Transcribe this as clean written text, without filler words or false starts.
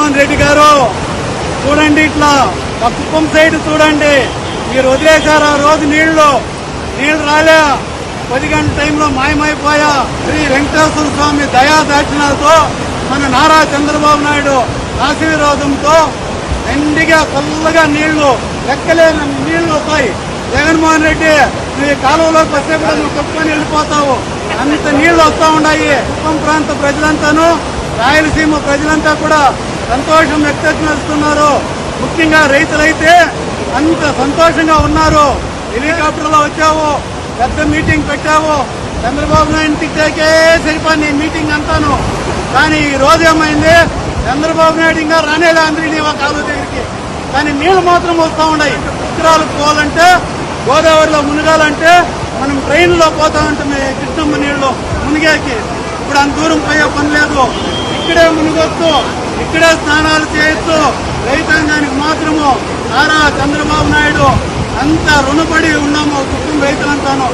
జగన్మోహన్ రెడ్డి గారు చూడండి, ఇట్లా ఆ కుప్పం సైడ్ చూడండి, మీరు వదిలేశారు ఆ రోజు నీళ్లు రాలే, 10 గంటల టైంలో మాయమైపోయా. శ్రీ వెంకటేశ్వర స్వామి దయా దాక్షిణాలతో మన నారా చంద్రబాబు నాయుడు ఆశీర్వాదంతో ఎండిగా చల్లగా నీళ్లు, లెక్కలేని నీళ్లు వస్తాయి. జగన్మోహన్ రెడ్డి నువ్వు కాలువలోకి వస్తే కూడా నువ్వు కొట్టుకొని వెళ్ళిపోతావు, అంత నీళ్లు వస్తూ ఉన్నాయి. కుప్పం ప్రాంత ప్రజలంతాను, రాయలసీమ ప్రజలంతా కూడా సంతోషం వ్యక్తపరుస్తున్నారు. ముఖ్యంగా రైతులైతే అంత సంతోషంగా ఉన్నారు. హెలికాప్టర్లో వచ్చావు, పెద్ద మీటింగ్ పెట్టావు, చంద్రబాబు నాయుడు తిట్టాకే సరిపోయి మీటింగ్ అంతాను. కానీ ఈ రోజు ఏమైంది, చంద్రబాబు నాయుడు ఇంకా రానేలే అందరినీ కాలువ దగ్గరికి, కానీ నీళ్లు మాత్రం వస్తూ ఉన్నాయి. ఉత్తరాలకు పోవాలంటే, గోదావరిలో మునగాలంటే మనం ట్రైన్లో పోతా ఉంటామే, కృష్ణమ్మ నీళ్లు మునిగాకి. ఇప్పుడు అంత దూరం పోయే పని లేదు, ఇక్కడే మునిగొచ్చు, ఇక్కడే స్నానాలు చేయొచ్చు. రైతాంగానికి మాత్రము నారా చంద్రబాబు నాయుడు అంత రుణపడి ఉన్నాము, కుటుంబ రైతులంతాను.